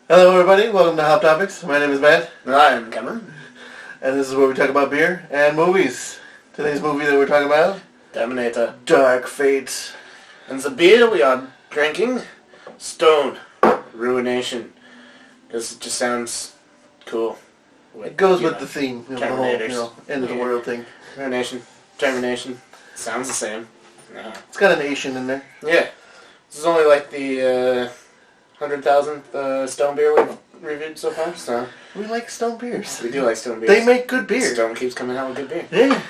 Hello everybody, welcome to HopTopics. My name is Matt. And I am Cameron. And this is where we talk about beer and movies. Today's movie that we're talking about, Terminator Dark Fate. And the beer we are drinking, Stone Ruination. Because it just sounds cool. It goes with the theme, the whole Terminators. end of the world thing. Ruination, Termination. Sounds the same. It's got an Asian in there. Yeah. This is only like the 100,000th Stone beer we've reviewed so far, so... We like Stone beers. We do like Stone beers. They make good beer. Stone keeps coming out with good beer. Yeah.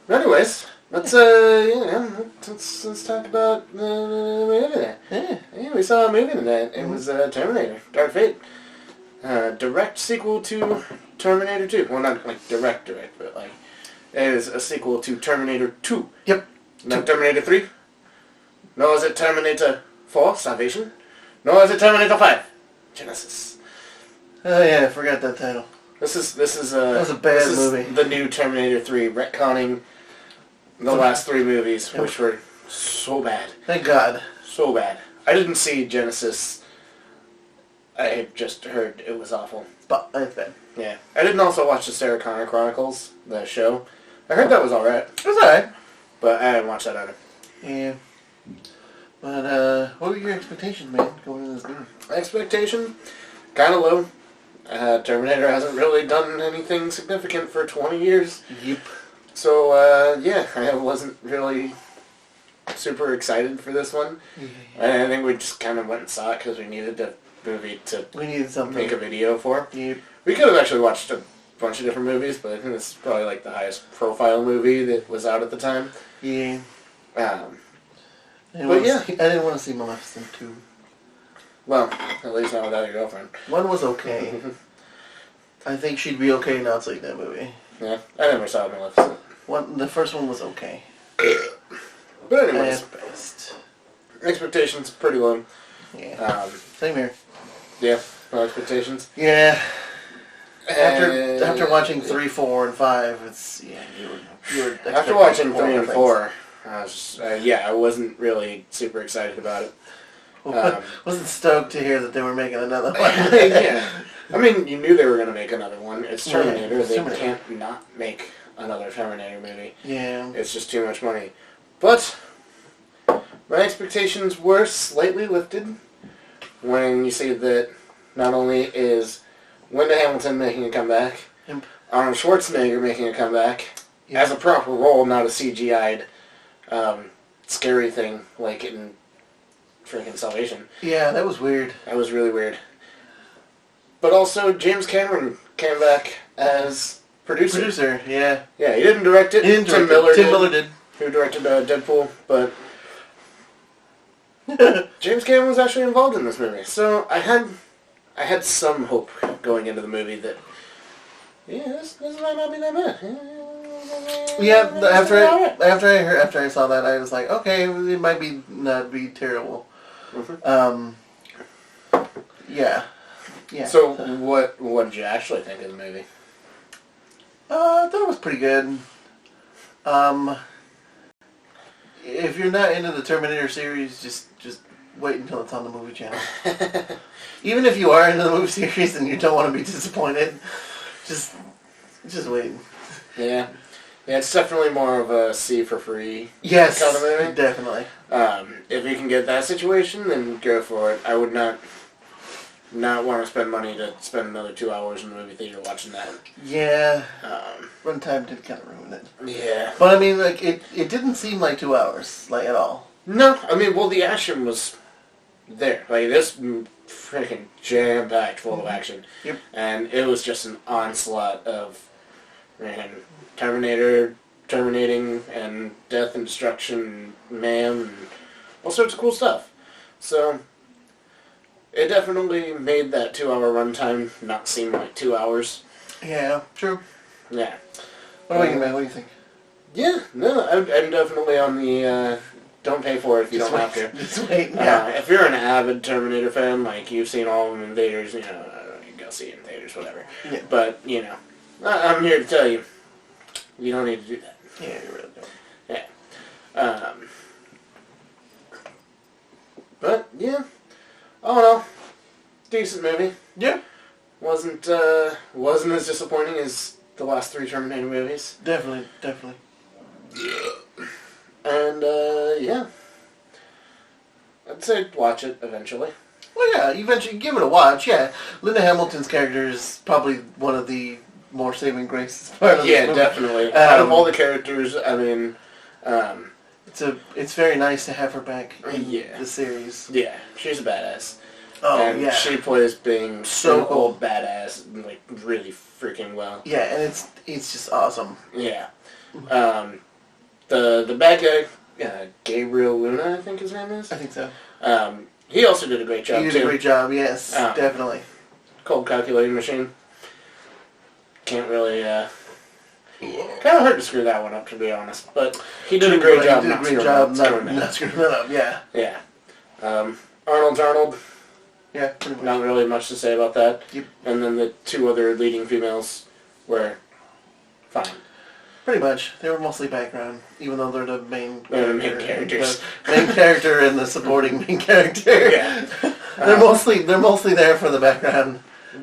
But anyways, let's talk about the movie today. Yeah, we saw a movie today. It was Terminator Dark Fate. Direct sequel to Terminator 2. Well, not like direct, but like it is a sequel to Terminator 2. Yep. Not Terminator 3. Nor is it Terminator 4, Salvation. Nor is it Terminator 5, Genesis. Oh yeah, I forgot that title. This is that was a bad movie. The new Terminator 3, retconning the last three movies, which were so bad. Thank God. So bad. I didn't see Genesis. I just heard it was awful. But it's bad. Yeah. I didn't also watch the Sarah Connor Chronicles, the show. I heard that was alright. It was alright. But I didn't watch that either. Yeah. But, what were your expectations, man, going into this movie? Expectation? Kind of low. Terminator hasn't really done anything significant for 20 years. Yep. So, yeah, I wasn't really super excited for this one. Yeah. I think we just kind of went and saw it because we needed the movie to make a video for. Yep. We could have actually watched a bunch of different movies, but I think this is probably like the highest profile movie that was out at the time. Yeah. But yeah. I didn't want to see Maleficent 2. Well, at least not without your girlfriend. One was okay. I think she'd be okay not seeing that movie. Yeah, I never saw Maleficent. The first one was okay. But anyways. At best. Expectations pretty low. Yeah. Same here. Yeah, no expectations. Yeah. After watching 3, 4, and 5, it's you were after watching 3 and 4, I was I wasn't really super excited about it. Wasn't stoked to hear that they were making another one. Yeah. I mean, you knew they were going to make another one. It's Terminator. Yeah, they can't not make another Terminator movie. Yeah. It's just too much money. But my expectations were slightly lifted when you see that not only is Linda Hamilton making a comeback, Arnold Schwarzenegger making a comeback as a proper role, not a CGI'd scary thing like in freaking Salvation. Yeah, that was weird. That was really weird. But also, James Cameron came back as producer. Producer, yeah. Yeah, he didn't direct it. Tim Miller did. Who directed Deadpool, but James Cameron was actually involved in this movie. So I had some hope going into the movie that this might not be that bad. Yeah, after I saw that, I was like, okay, it might not be terrible. Mm-hmm. Yeah. So what did you actually think of the movie? I thought it was pretty good. If you're not into the Terminator series, just wait until it's on the movie channel. Even if you are into the movie series and you don't want to be disappointed, just wait. Yeah. Yeah, it's definitely more of a see for free kind of movie. Definitely. If you can get that situation, then go for it. I would not want to spend money to spend another 2 hours in the movie theater watching that. Yeah. Runtime did kind of ruin it. Yeah. But I mean, like it didn't seem like 2 hours, like at all. No, I mean, well, the action was there. Like this freaking jam-packed full of action. Yep. And it was just an onslaught of Terminator terminating and death and destruction and mayhem and all sorts of cool stuff. So it definitely made that 2 hour runtime not seem like 2 hours. Yeah, true. Yeah. What about you, man? What do you think? Yeah, no, I'm definitely on the don't pay for it if you don't have to. Just wait. Yeah. If you're an avid Terminator fan, like you've seen all of them in theaters, you go see it in theaters, whatever. Yeah. But I'm here to tell you, you don't need to do that. Yeah, you really don't. Yeah. But yeah, all in all, decent movie. Yeah. Wasn't as disappointing as the last 3 Terminator movies. Definitely. And, yeah. I'd say watch it eventually. Well, yeah, eventually give it a watch, yeah. Linda Hamilton's character is probably one of the more saving graces part of this movie. Definitely. Out of all the characters, I mean... It's very nice to have her back in the series. Yeah, she's a badass. Oh, and yeah. she plays being So an cool. old badass, like, really freaking well. Yeah, and it's just awesome. Yeah. The bad guy, Gabriel Luna, I think his name is. I think so. He also did a great job, He did a great job, yes, definitely. Cold calculating machine. Can't really, kind of hard to screw that one up, to be honest. But he did a great job not screwing that up. Yeah. Yeah. Arnold's Arnold. Yeah, pretty much. Not really much to say about that. Yep. And then the 2 other leading females were fine. Pretty much. They were mostly background, even though they're the main characters. The main character and the supporting main character. Yeah. they're mostly there for the background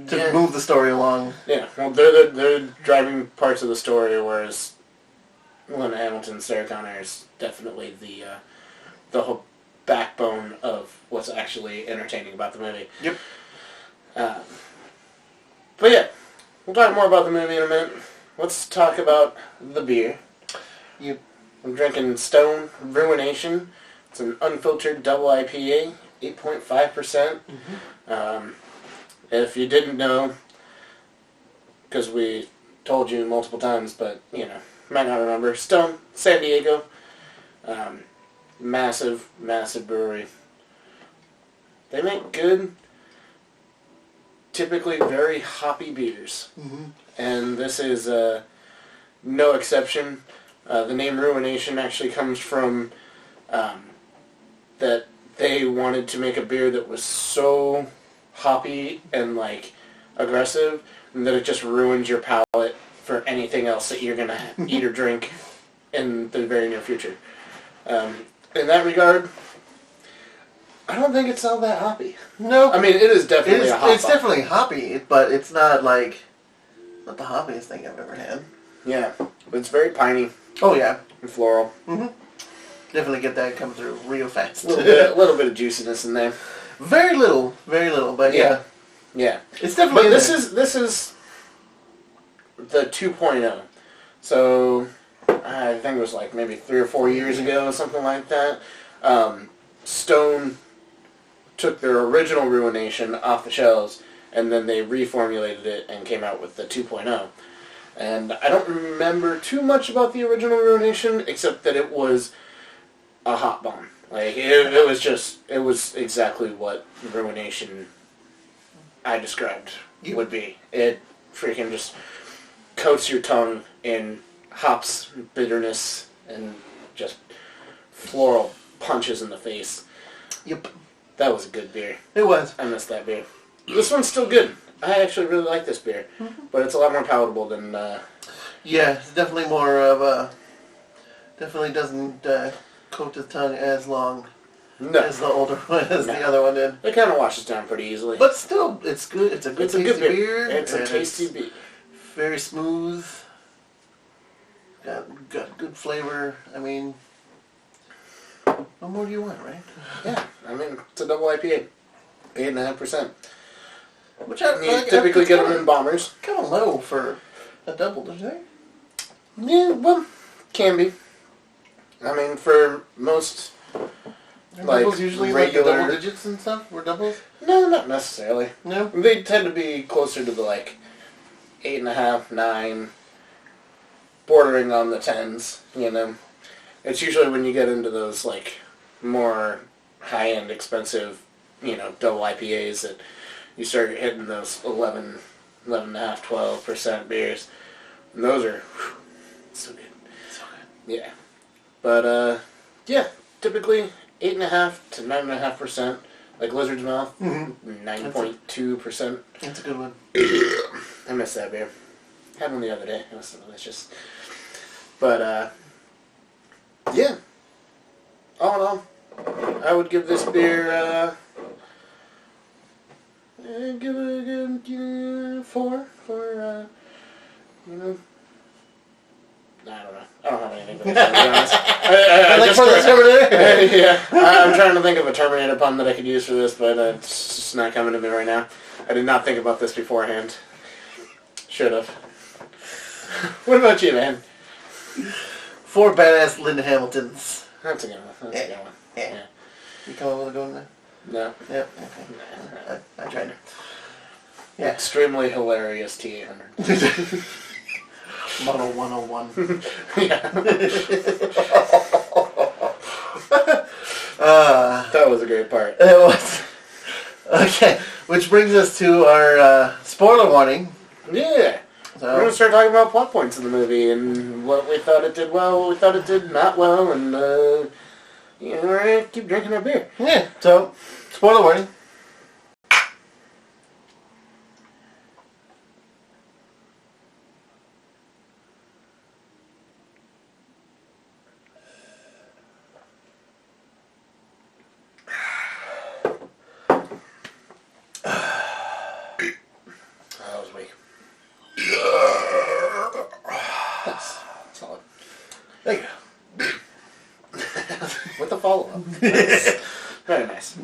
to move the story along. Yeah. Well, they're driving parts of the story, whereas Linda Hamilton, Sarah Connor is definitely the whole backbone of what's actually entertaining about the movie. Yep. But yeah, we'll talk more about the movie in a minute. Let's talk about the beer. Yep. I'm drinking Stone Ruination. It's an unfiltered double IPA, 8.5%. If you didn't know, because we told you multiple times, but, you know, might not remember. Stone, San Diego. Massive brewery. They make good, typically very hoppy beers. Mm-hmm. And this is no exception. The name Ruination actually comes from that they wanted to make a beer that was so hoppy and like aggressive that it just ruins your palate for anything else that you're going to eat or drink in the very near future. In that regard, I don't think it's all that hoppy. No. I mean, it is definitely a hop. It's definitely hoppy, but it's not like... not the hoppiest thing I've ever had. Yeah. But it's very piney. Oh, yeah. And floral. Mm-hmm. Definitely get that come through real fast. A little bit of juiciness in there. Very little, but yeah. Yeah. It's definitely But this is the 2.0. So... I think it was like maybe 3 or 4 years ago, something like that. Stone took their original Ruination off the shelves, and then they reformulated it and came out with the 2.0. And I don't remember too much about the original Ruination, except that it was a hot bomb. Like, it was exactly what Ruination I described would be. It freaking just coats your tongue in hops, bitterness, and just floral punches in the face. Yep. That was a good beer. It was. I missed that beer. This one's still good. I actually really like this beer. Mm-hmm. But it's a lot more palatable than... Yeah, it's definitely more of a... definitely doesn't coat the tongue as long as the older one, as the other one did. It kind of washes down pretty easily. But still, it's good. It's a good tasty beer. It's a tasty beer. Very smooth. Got good flavor. I mean, what more do you want, right? Yeah, I mean, it's a double IPA. 8.5%. Which you typically get them in bombers. Kind of low for a double, don't you think? Yeah, well, can be. I mean, for most, like, doubles usually regular... like double digits and stuff? Were doubles? No, not necessarily. No? They tend to be closer to the, like, 8.5, 9... bordering on the 10s, you know. It's usually when you get into those, like, more high-end, expensive, you know, double IPAs that you start hitting those 11.5, 12% beers. And those are so good. So good. Yeah. But, yeah, typically 8.5 to 9.5%. Like Lizard's Mouth, 9.2%. That's a good one. I miss that beer. Had one the other day. It was so delicious. But, yeah. All in all, I would give this beer, give it a good 4 for, you know... I don't know. I don't have anything for this one, to be honest. Like for the Terminator? Yeah. I'm trying to think of a Terminator pun that I could use for this, but it's just not coming to me right now. I did not think about this beforehand. Should have. What about you, man? 4 badass Linda Hamiltons. That's a good one. That's a good one. Yeah. You come up with a good one there? No. Yep. Okay. I tried. Yeah. Extremely hilarious T-800. Model 101. Yeah. That was a great part. It was. Okay, which brings us to our spoiler warning. Yeah. So, We're going to start talking about plot points in the movie and what we thought it did well, what we thought it did not well, and, we're going to keep drinking our beer. yeah, so, spoiler warning. That was weak. That's solid. Thank you. With the follow-up. Very nice.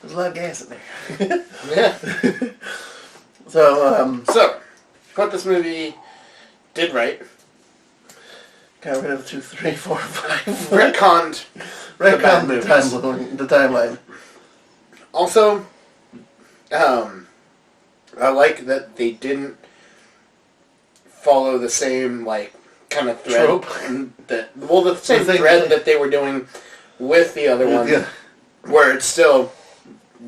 There's a lot of gas in there. Yeah. So, What this movie did right. got rid of 2, 3, 4, 5. Retconned Retcon movies. the timeline. Also, I like that they didn't follow the same, like, kind of thread. Trope. The same thread that they were doing with the other one. Yeah. Where it's still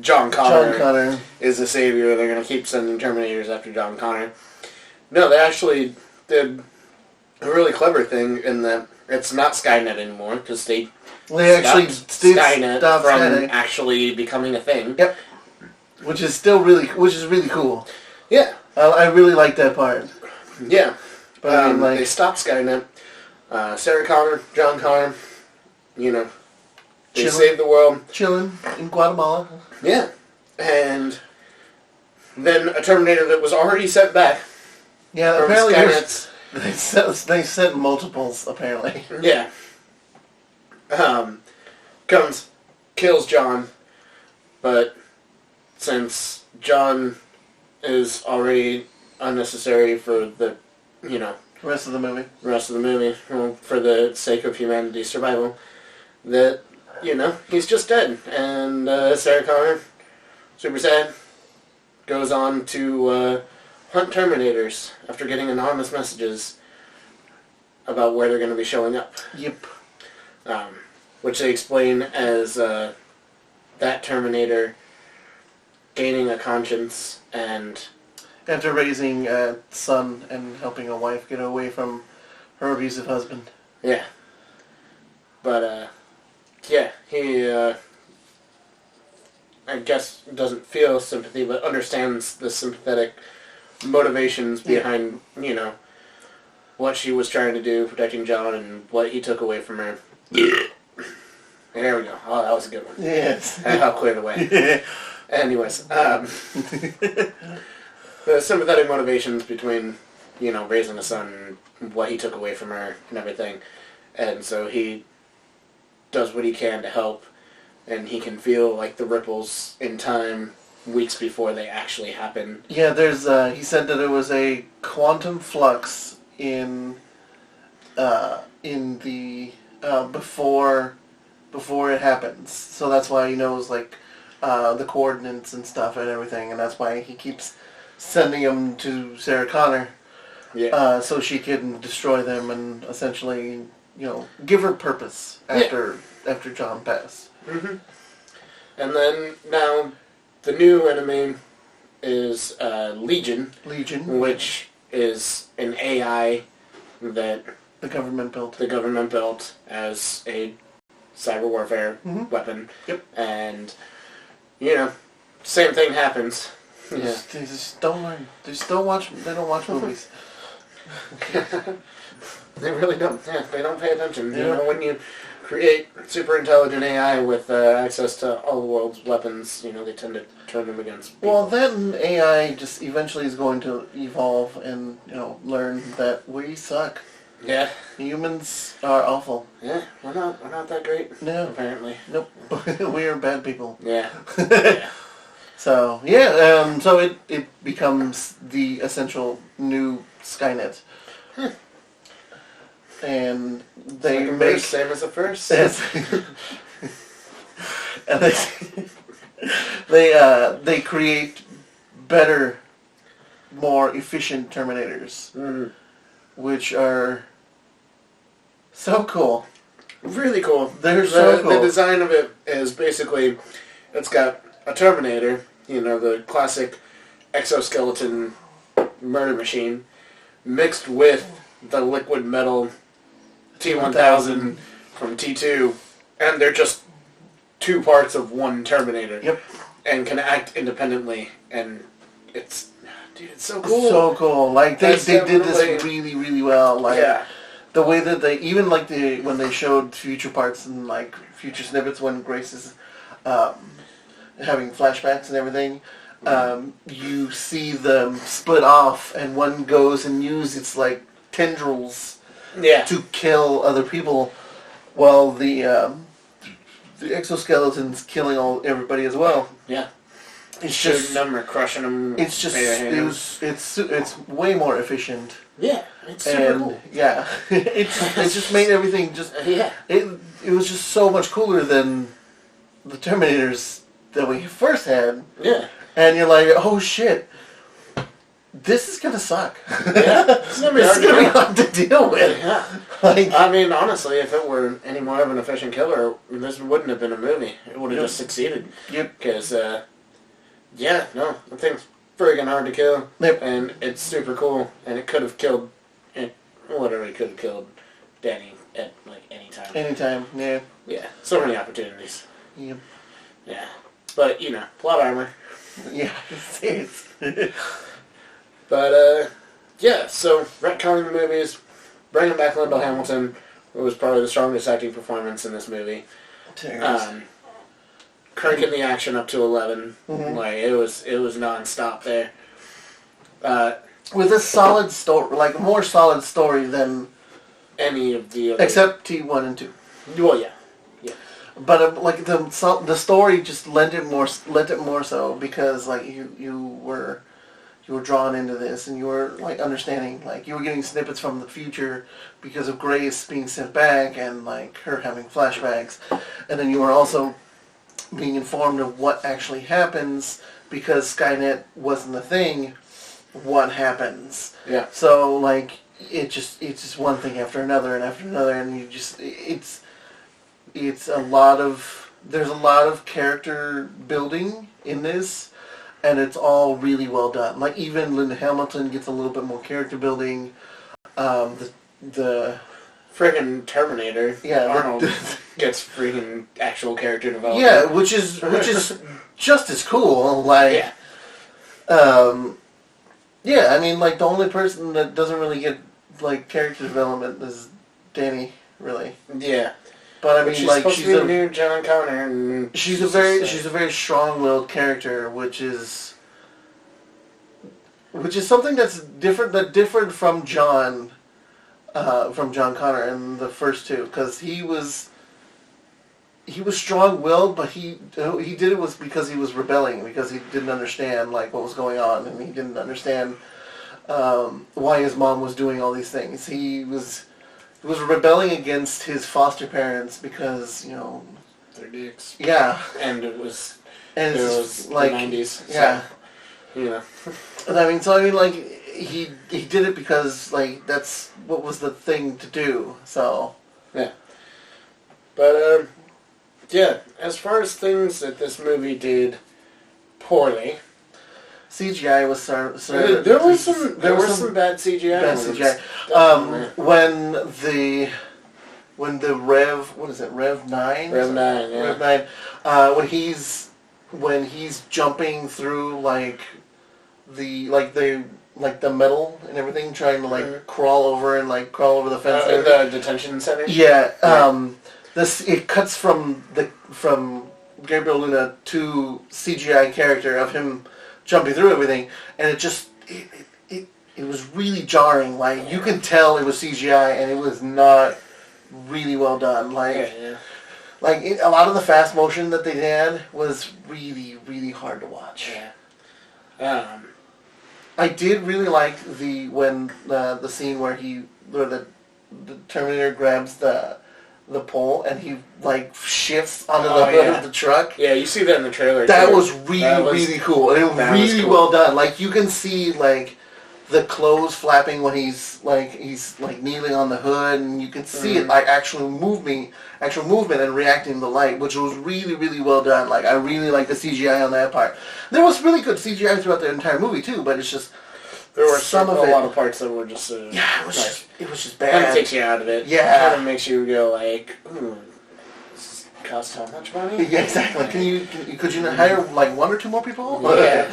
John Connor, John Connor is the savior. They're going to keep sending Terminators after John Connor. No, they actually did a really clever thing in that it's not Skynet anymore, because they actually stopped Skynet stopped from Skynet. actually becoming a thing. Yep. Which is really cool. Yeah. I really like that part. Yeah. But I mean, they stopped Skynet. Sarah Connor, John Connor, they saved the world. Chilling in Guatemala. Yeah. And then a Terminator that was already sent back. Yeah, from apparently Skynet's. they sent multiples, apparently. Yeah. Comes, kills John, but since John is already unnecessary for the, Rest of the movie. well, for the sake of humanity's survival, that, he's just dead. And Sarah Connor, super sad, goes on to hunt Terminators after getting anonymous messages about where they're going to be showing up. Yep. Which they explain as that Terminator gaining a conscience and... After raising a son and helping a wife get away from her abusive husband. Yeah. But, yeah, he, I guess doesn't feel sympathy, but understands the sympathetic motivations behind, what she was trying to do, protecting John, and what he took away from her. There we go. Oh, that was a good one. Yes. That helped clear the way. Anyways, the sympathetic motivations between, raising a son and what he took away from her and everything. And so he does what he can to help, and he can feel like the ripples in time weeks before they actually happen. Yeah, there's, he said that there was a quantum flux in the, before it happens. So that's why he knows, the coordinates and stuff and everything, and that's why he keeps sending them to Sarah Connor, so she can destroy them and essentially, give her purpose after John passed. Mm-hmm. And then now the new enemy is Legion, which is an AI that the government built as a cyber warfare weapon. Yep. And same thing happens. They just don't learn. They don't watch movies. They really don't. Yeah, they don't pay attention. Yeah. You know, when you create super intelligent AI with access to all the world's weapons, you know, they tend to turn them against people. Well, then AI just eventually is going to evolve and, you know, learn that we suck. Yeah. Humans are awful. Yeah, we're not that great. No. Apparently. Nope. We are bad people. Yeah. Yeah. So, yeah, so it becomes the essential new Skynet. And they Second make... verse, same as the first. And they create better, more efficient Terminators, which are so cool. Really cool. They're so cool. The design of it is basically, it's got a Terminator, you know, the classic exoskeleton murder machine, mixed with the liquid metal T-1000 from T2, and they're just two parts of one Terminator. Yep. And can act independently, and it's, dude, it's so cool. So cool. Like, they did this definitely- really, really well. Like, Yeah. the way that they, even like when they showed future parts and like future snippets when Grace is having flashbacks and everything, you see them split off and one goes and uses its like tendrils to kill other people, while the exoskeleton's killing everybody as well. Yeah. It's Shooting just them or crushing them. it's just it's way more efficient. Yeah, it's super cool. Yeah, it just made everything just Yeah. It was just so much cooler than the Terminators that we first had. Yeah. And you're like, oh shit, this is gonna suck. Yeah. It's gonna be This is gonna be hard to deal with. Yeah. Like, I mean, honestly, if it were any more of an efficient killer, this wouldn't have been a movie. It would have just succeeded. Yep. Because, yeah, no, the thing's friggin' hard to kill. Yep. And it's super cool. And it could have killed, literally could have killed Danny at, like, any time. Anytime, yeah. Yeah, so many opportunities. Yep. Yeah. But, you know, plot armor. Yeah, it's But, yeah, so retconning the movies, bringing back Linda Hamilton, who was probably the strongest acting performance in this movie. Cranking the action up to 11. Like, it was non-stop there. with a solid story, like more solid story than Any of the other... except T1 and 2. Well, yeah. But like the story just lent it more so because like you were drawn into this and you were like understanding, like you were getting snippets from the future because of Grace being sent back and like her having flashbacks, and then you were also being informed of what actually happens because Skynet wasn't a thing. What happens? Yeah. So like it's just one thing after another and after another, and you just there's a lot of character building in this, and it's all really well done. Like even Linda Hamilton gets a little bit more character building. The Friggin' Terminator. Yeah, Arnold gets freaking actual character development. yeah, which is just as cool. Like, yeah, I mean, like the only person that doesn't really get like character development is Danny, really. Yeah. But I mean, she's like supposed to be the new John Connor, and she's a very strong-willed character, which is something that's different from John Connor in the first two, because he was strong-willed, but he did it was because he was rebelling, because he didn't understand like what was going on, and he didn't understand why his mom was doing all these things. He was rebelling against his foster parents because, you know, they're dicks. Yeah. And it was like the 90s. Yeah. So, you know. I mean, like he did it because like that's what was the thing to do. So yeah. But yeah, as far as things that this movie did poorly, CGI was there was some bad CGI. Bad CGI. When the Rev 9? Rev 9, yeah. Rev 9. When he's jumping through like the like the metal and everything, trying to like crawl over the fence. In the detention center. Yeah. It cuts from Gabriel Luna to CGI character of him jumping through everything, and it was really jarring. Like you can tell it was CGI, and it was not really well done. Like. Yeah. A lot of the fast motion that they had was really, really hard to watch. Yeah. I did really like the scene where the Terminator grabs the pole and he like shifts onto the hood of the truck. Yeah, you see that in the trailer. That was really cool. And it was really well done. Like you can see like the clothes flapping when he's kneeling on the hood, and you can see it like actual movement and reacting to the light, which was really, really well done. Like I really like the CGI on that part. There was really good CGI throughout the entire movie too, but it's just there were a lot of parts that were just it was just bad. Kind of takes you out of it. Yeah, kind of makes you go like, ooh, this cost how much money? Yeah, exactly. Could you hire like one or two more people? Yeah.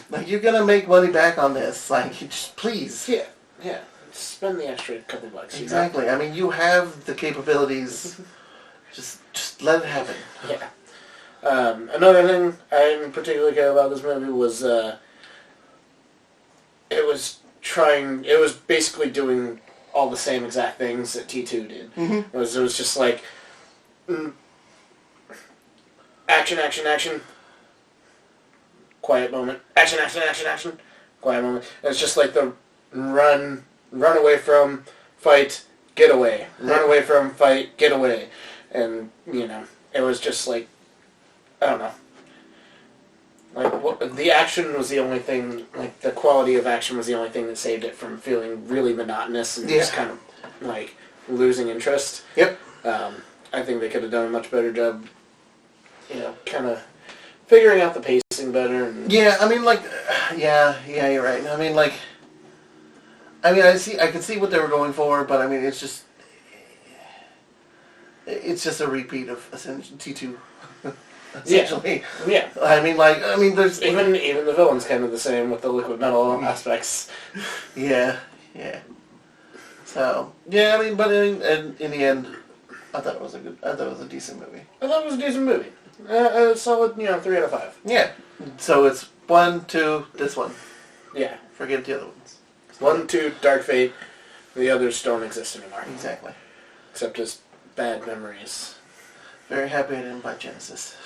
Like you're gonna make money back on this. Like, just please. Yeah. Spend the extra couple bucks. Exactly. I mean, you have the capabilities. just let it happen. Yeah. Another thing I didn't particularly care about this movie was it was basically doing all the same exact things that T2 did. Mm-hmm. It was just like action. Quiet moment. Action. Quiet moment. And it's just like the run away from, fight, get away. Run away from, fight, get away. And, it was just like, I don't know. Like, the action was the only thing, like, the quality of action was the only thing that saved it from feeling really monotonous and just kind of, like, losing interest. Yep. I think they could have done a much better job, kind of figuring out the pacing better. And yeah, I mean, like, you're right. I mean, like, I can see what they were going for, but I mean, it's just a repeat of T2, essentially. Yeah. I mean, there's even the villain's kind of the same with the liquid metal aspects. Yeah. So yeah, I mean, but in the end, I thought it was a decent movie. I thought it was a decent movie. A solid, 3 out of 5. Yeah. So it's 1, 2, this one. Yeah. Forget the other ones. 1, 2, Dark Fate. The others don't exist anymore. Exactly. Except as bad memories. Very happy I didn't buy Genesis.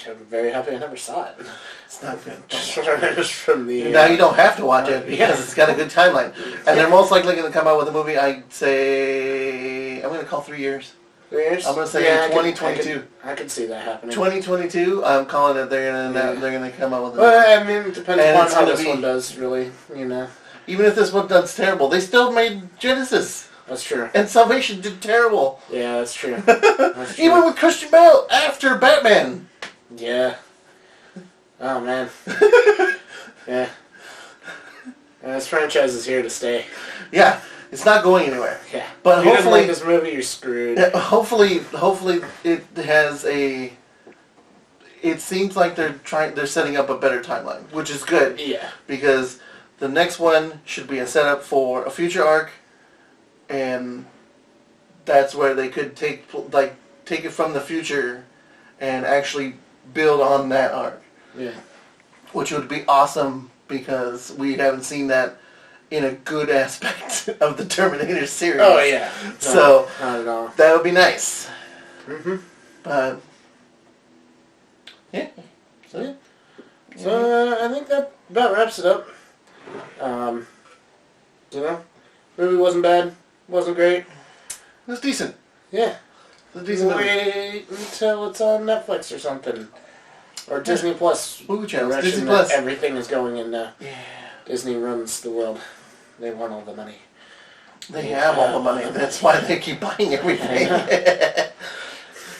I'm very happy I never saw it. It's not good. Just from the... Now you don't have to watch it because it's got a good timeline. And they're most likely going to come out with a movie, I'd say... I'm going to call 3 years. 3 years? I'm going to say 2022. I could see that happening. 2022, I'm calling it. They're going to come out with a movie. Well, I mean, it depends on how this one does, really, Even if this one does terrible, they still made Genesis. That's true. And Salvation did terrible. Yeah, that's true. Even with Christian Bale after Batman. Yeah. Oh, man. Yeah. And this franchise is here to stay. Yeah, it's not going anywhere. Yeah. But if you hopefully, didn't like this movie, you're screwed. Hopefully it has a... It seems like they're setting up a better timeline, which is good. Yeah. Because the next one should be a setup for a future arc, and that's where they could take it from the future and actually build on that arc. Yeah. Which would be awesome because we haven't seen that in a good aspect of the Terminator series. Oh, yeah. So, not at all. That would be nice. Mm-hmm. But, yeah. So, I think that about wraps it up. Movie wasn't bad. Wasn't great. It was decent. Yeah. It was a decent movie. Wait until it's on Netflix or something. Or Disney Plus. Movie channels. Disney Plus. Everything is going in now. Yeah. Disney runs the world. They want all the money. They have all the money. That's why they keep buying everything.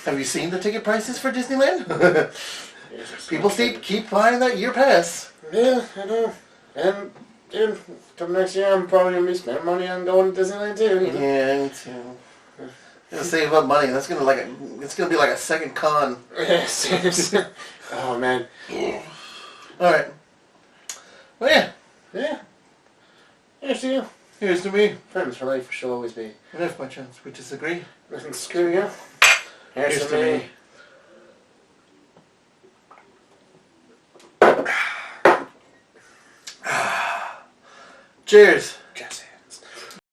Have you seen the ticket prices for Disneyland? People keep buying that year pass. Yeah, I know. And, dude, come next year, I'm probably going to be spending money on going to Disneyland too. Yeah, me too. Gonna save up money. That's gonna it's gonna be like a second con. Seriously. Oh man. All right. Oh yeah. Yeah. Here's to you. Here's to me. Friends for life shall always be. And if by chance we disagree, Listen, screw you. Here's to me. Cheers. Jesse.